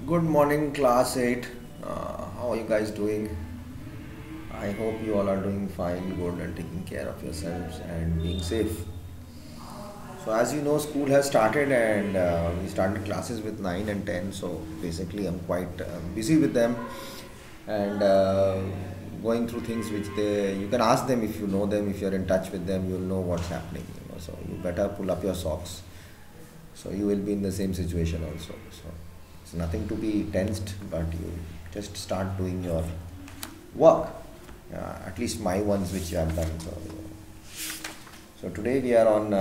Good morning, class 8. How are you guys doing? I hope you all are doing fine, good, and taking care of yourselves and being safe. So, as you know, school has started and we started classes with 9 and 10. So, basically, I'm quite busy with them and going through things which you can ask them if you know them, if you're in touch with them, you'll know what's happening. So, you better pull up your socks. So, you will be in the same situation also. So, it's nothing to be tensed, but you just start doing your work. At least my ones which you have done. So today we are on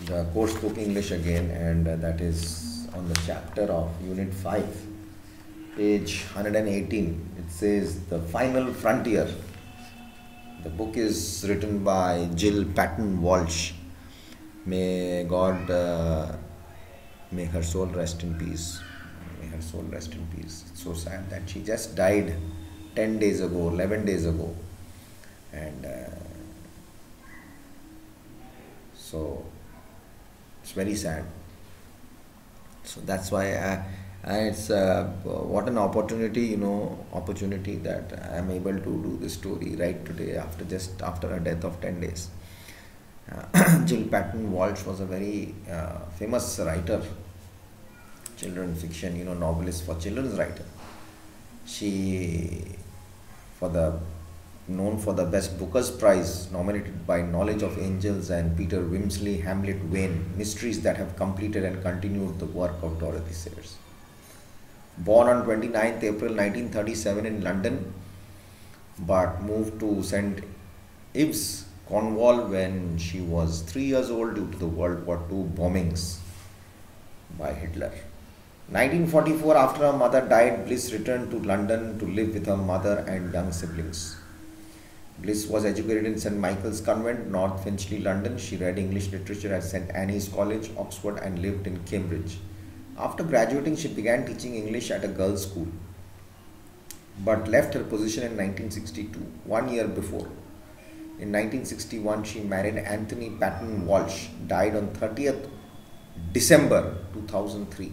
the course book English again, and that is on the chapter of Unit 5, page 118. It says The Final Frontier. The book is written by Jill Patton Walsh. May God, may her soul rest in peace. May her soul rest in peace. It's so sad that she just died 10 days ago, 11 days ago. And so it's very sad. So that's why it's what an opportunity, opportunity that I am able to do this story right today after a death of 10 days. Jill Patton Walsh was a very famous writer, children fiction, novelist for children's writer. She, known for the Best Booker's Prize, nominated by Knowledge of Angels and Peter Wimsley, Hamlet Wayne, mysteries that have completed and continued the work of Dorothy Sayers. Born on 29th April 1937 in London, but moved to St. Ives, Cornwall when she was 3 years old due to the World War II bombings by Hitler. 1944, after her mother died, Bliss returned to London to live with her mother and young siblings. Bliss was educated in St. Michael's Convent, North Finchley, London. She read English literature at St. Anne's College, Oxford, and lived in Cambridge. After graduating, she began teaching English at a girls' school, but left her position in 1962, 1 year before. In 1961, she married Anthony Patton Walsh, died on 30th December 2003.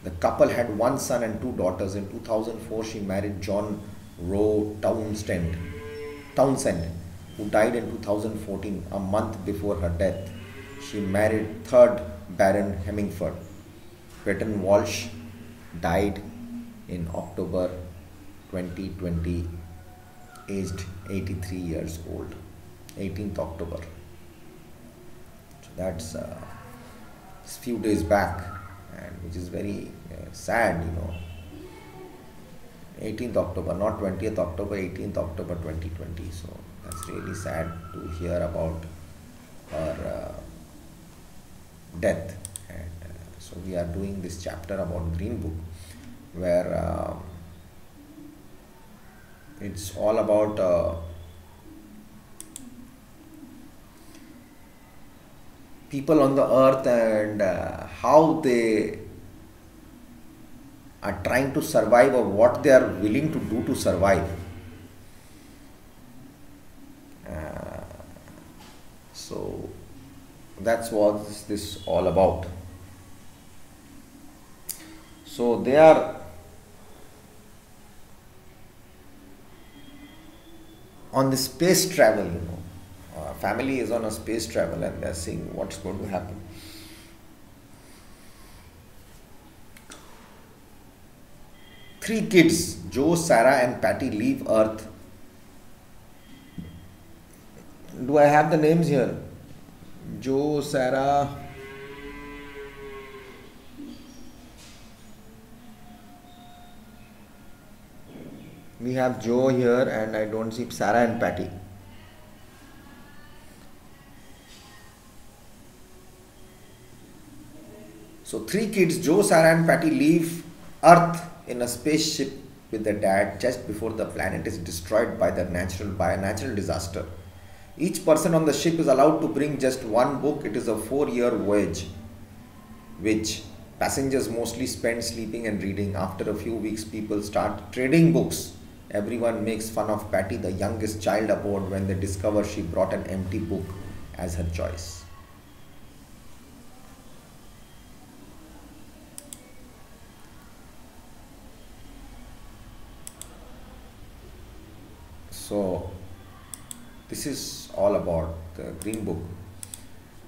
The couple had one son and two daughters. In 2004, she married John Rowe Townsend, who died in 2014, a month before her death. She married 3rd Baron Hemmingford. Patton Walsh died in October 2020, aged 83 years old, 18th October. So that's a few days back, and which is very sad, 18th October, not 20th October, 18th October 2020. So that's really sad to hear about her death. And so we are doing this chapter about Green Book, where it's all about people on the earth and how they are trying to survive, or what they are willing to do to survive. So that's what this is all about. So they are on the space travel, family is on a space travel and they're seeing what's going to happen. Three kids, Joe, Sarah and Patty, leave Earth. Do I have the names here? Joe, Sarah, we have Joe here and I don't see Sarah and Patty. So three kids, Joe, Sarah and Patty, leave Earth in a spaceship with their dad just before the planet is destroyed by a natural disaster. Each person on the ship is allowed to bring just one book. It is a 4-year voyage, which passengers mostly spend sleeping and reading. After a few weeks, people start trading books. Everyone makes fun of Patty, the youngest child aboard, when they discover she brought an empty book as her choice. So this is all about the Green Book,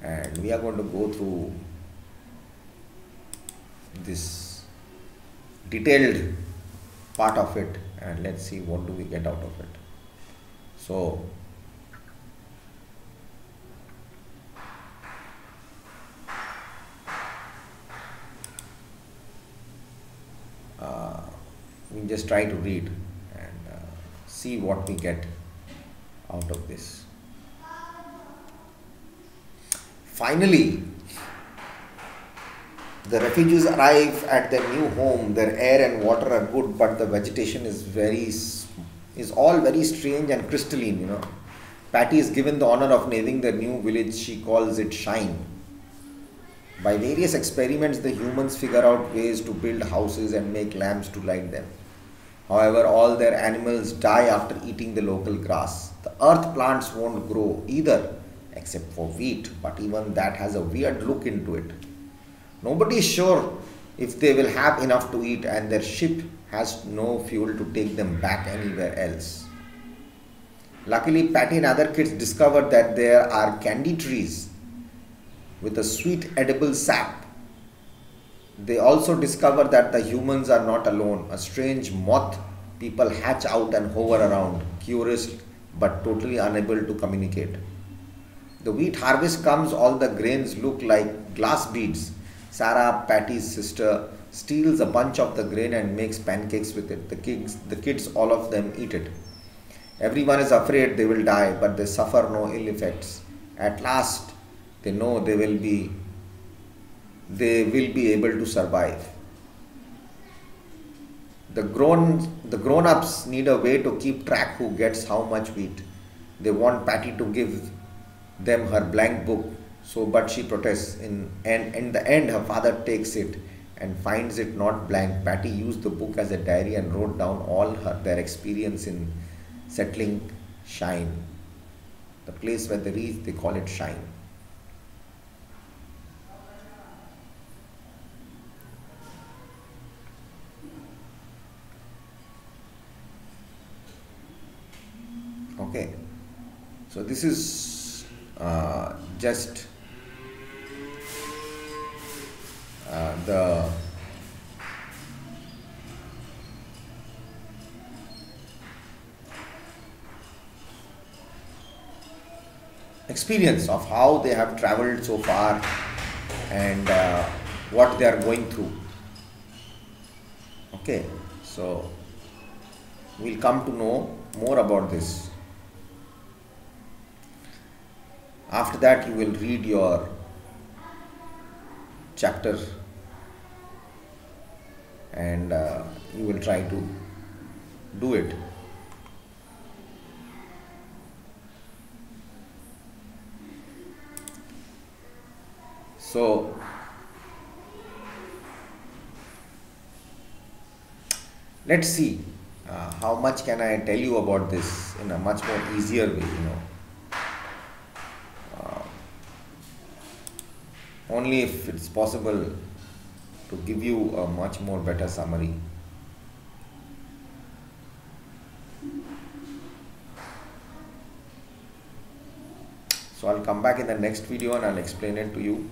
and we are going to go through this detailed part of it, and let's see what do we get out of it. So we just try to read and see what we get out of this. Finally, the refugees arrive at their new home. Their air and water are good, but the vegetation is all very strange and crystalline. Patty is given the honor of naming the new village. She calls it Shine. By various experiments, the humans figure out ways to build houses and make lamps to light them. However, all their animals die after eating the local grass. The earth plants won't grow either, except for wheat, but even that has a weird look into it. Nobody is sure if they will have enough to eat, and their ship has no fuel to take them back anywhere else. Luckily, Patty and other kids discovered that there are candy trees with a sweet edible sap. They also discover that the humans are not alone. A strange moth people hatch out and hover around, curious but totally unable to communicate. The wheat harvest comes, all the grains look like glass beads. Sarah, Patty's sister, steals a bunch of the grain and makes pancakes with it. The kids, all of them eat it. Everyone is afraid they will die, but they suffer no ill effects. At last, they know they will be able to survive. The grown-ups need a way to keep track who gets how much wheat. They want Patty to give them her blank book, but she protests. In the end, her father takes it and finds it not blank. Patty used the book as a diary and wrote down all their experience in settling Shine. The place where they reach, they call it Shine. Okay, so this is just the experience of how they have traveled so far and what they are going through. Okay, so we'll come to know more about this. After that, you will read your chapter and you will try to do it. So let's see how much can I tell you about this in a much more easier way, only if it's possible to give you a much more better summary. So I'll come back in the next video and I'll explain it to you.